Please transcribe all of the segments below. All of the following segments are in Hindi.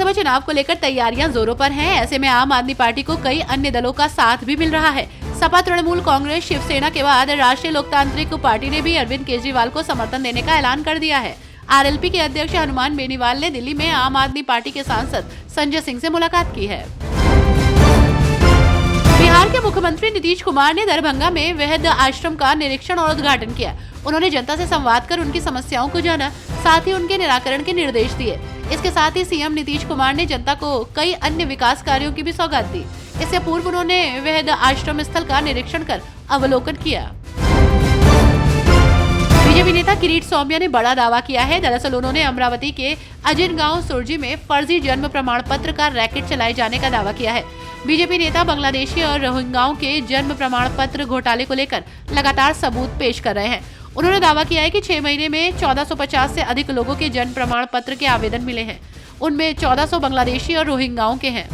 विधानसभा चुनाव को लेकर तैयारियां जोरों पर हैं। ऐसे में आम आदमी पार्टी को कई अन्य दलों का साथ भी मिल रहा है। सपा, तृणमूल कांग्रेस, शिवसेना के बाद राष्ट्रीय लोकतांत्रिक पार्टी ने भी अरविंद केजरीवाल को समर्थन देने का ऐलान कर दिया है। आरएलपी के अध्यक्ष हनुमान बेनीवाल ने दिल्ली में आम आदमी पार्टी के सांसद संजय सिंह से मुलाकात की है। बिहार के मुख्यमंत्री नीतीश कुमार ने दरभंगा में वृद्ध आश्रम का निरीक्षण और उद्घाटन किया। उन्होंने जनता से संवाद कर उनकी समस्याओं को जाना, साथ ही उनके निराकरण के निर्देश दिए। इसके साथ ही सीएम नीतीश कुमार ने जनता को कई अन्य विकास कार्यों की भी सौगात दी। इससे पूर्व उन्होंने वृद्ध आश्रम स्थल का निरीक्षण कर अवलोकन किया। बीजेपी नेता किरीट सौम्या ने बड़ा दावा किया है। दरअसल उन्होंने अमरावती के अजिन गांव सुरजी में फर्जी जन्म प्रमाण पत्र का रैकेट चलाए जाने का दावा किया है। बीजेपी नेता बांग्लादेशी और रोहिंग्याओं के जन्म प्रमाण पत्र घोटाले को लेकर लगातार सबूत पेश कर रहे हैं। उन्होंने दावा किया है कि 6 महीने में 1450 से अधिक लोगों के जन्म प्रमाण पत्र के आवेदन मिले हैं। उनमें 1400 बांग्लादेशी और रोहिंग्याओं के हैं।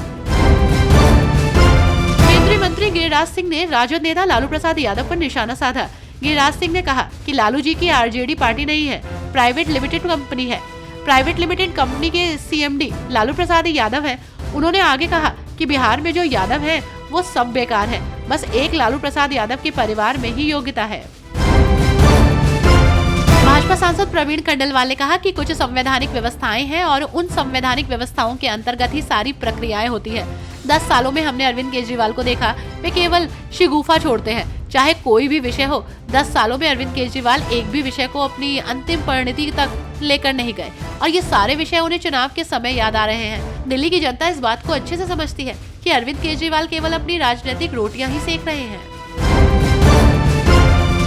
केंद्रीय मंत्री गिरिराज सिंह ने राजद नेता लालू प्रसाद यादव पर निशाना साधा। गिरिराज सिंह ने कहा कि लालू जी की आरजेडी पार्टी नहीं है, प्राइवेट लिमिटेड कंपनी है। प्राइवेट लिमिटेड कंपनी के सीएमडी लालू प्रसाद यादव हैं। उन्होंने आगे कहा कि बिहार में जो यादव हैं वो सब बेकार है, बस एक लालू प्रसाद यादव के परिवार में ही योग्यता है। भाजपा सांसद प्रवीण खंडेलवाल ने कहा कि कुछ संवैधानिक व्यवस्थाएं हैं और उन संवैधानिक व्यवस्थाओं के अंतर्गत ही सारी प्रक्रियाएं होती है। 10 सालों में हमने अरविंद केजरीवाल को देखा, वे केवल शिगुफा छोड़ते हैं, चाहे कोई भी विषय हो। 10 सालों में अरविंद केजरीवाल एक भी विषय को अपनी अंतिम परिणति तक लेकर नहीं गए और ये सारे विषय उन्हें चुनाव के समय याद आ रहे हैं। दिल्ली की जनता इस बात को अच्छे से समझती है कि अरविंद केजरीवाल केवल अपनी राजनीतिक रोटियां ही सेक रहे हैं।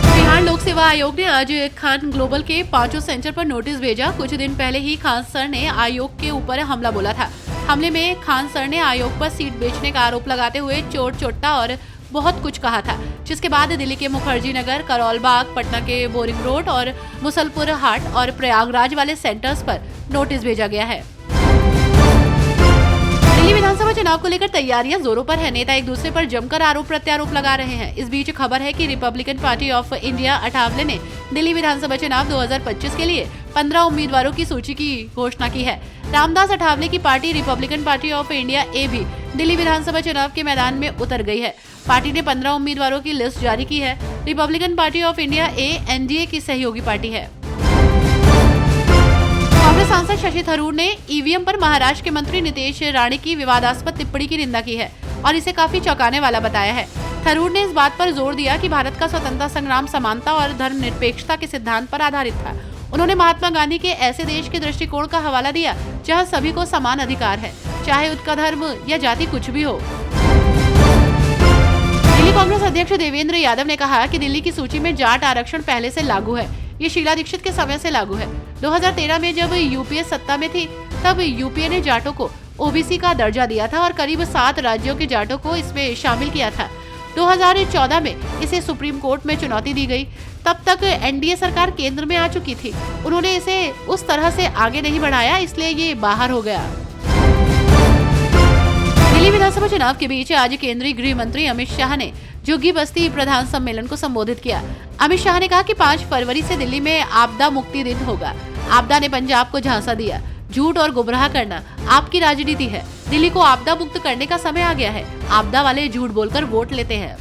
बिहार लोक सेवा आयोग ने आज खान ग्लोबल के 5 सेंटर पर नोटिस भेजा। कुछ दिन पहले ही खान सर ने आयोग के ऊपर हमला बोला था। हमले में खान सर ने आयोग पर सीट बेचने का आरोप लगाते हुए चोट चोट्टा और बहुत कुछ कहा था, जिसके बाद दिल्ली के मुखर्जी नगर, करोल बाग, पटना के बोरिंग रोड और मुसलपुर हाट और प्रयागराज वाले सेंटर्स पर नोटिस भेजा गया है। दिल्ली विधानसभा चुनाव को लेकर तैयारियां जोरों पर है। नेता एक दूसरे पर जमकर आरोप प्रत्यारोप लगा रहे हैं। इस बीच खबर है कि Republican Party of India Athawale ने दिल्ली विधानसभा चुनाव 2025 के लिए 15 उम्मीदवारों की सूची की घोषणा की है। रामदास अठावले की party Republican Party of India A भी दिल्ली विधानसभा चुनाव के मैदान में उतर गई है। पार्टी ने 15 उम्मीदवारों की लिस्ट जारी की है। Republican Party of India A NDA की सहयोगी पार्टी है। कांग्रेस सांसद शशि थरूर ने ईवीएम पर महाराष्ट्र के मंत्री नितेश राणे की विवादास्पद टिप्पणी की निंदा की है और इसे काफी चौंकाने वाला बताया है। थरूर ने इस बात पर जोर दिया कि भारत का स्वतंत्रता संग्राम समानता और धर्मनिरपेक्षता के सिद्धांत पर आधारित था। उन्होंने महात्मा गांधी के ऐसे देश के दृष्टिकोण का हवाला दिया जहां सभी को समान अधिकार है, चाहे उनका धर्म या जाति कुछ भी हो। दिल्ली कांग्रेस अध्यक्ष देवेंद्र यादव ने कहा कि दिल्ली की सूची में जाट आरक्षण पहले से लागू है। ये शीला दीक्षित के समय से लागू है। 2013 में जब यूपीए सत्ता में थी तब यूपीए ने जाटों को ओबीसी का दर्जा दिया था और करीब 7 राज्यों के जाटों को इसमें शामिल किया था। 2014 में इसे सुप्रीम कोर्ट में चुनौती दी गई। तब तक एनडीए सरकार केंद्र में आ चुकी थी। उन्होंने इसे उस तरह से आगे नहीं बढ़ाया, इसलिए ये बाहर हो गया। दिल्ली विधानसभा चुनाव के बीच आज केंद्रीय गृह मंत्री अमित शाह ने झुग्गी बस्ती प्रधान सम्मेलन को संबोधित किया। अमित शाह ने कहा कि 5 फरवरी से दिल्ली में आपदा मुक्ति दिन होगा। आपदा ने पंजाब को झांसा दिया। झूठ और गुमराह करना आपकी राजनीति है। दिल्ली को आपदा मुक्त करने का समय आ गया है। आपदा वाले झूठ बोलकर वोट लेते हैं।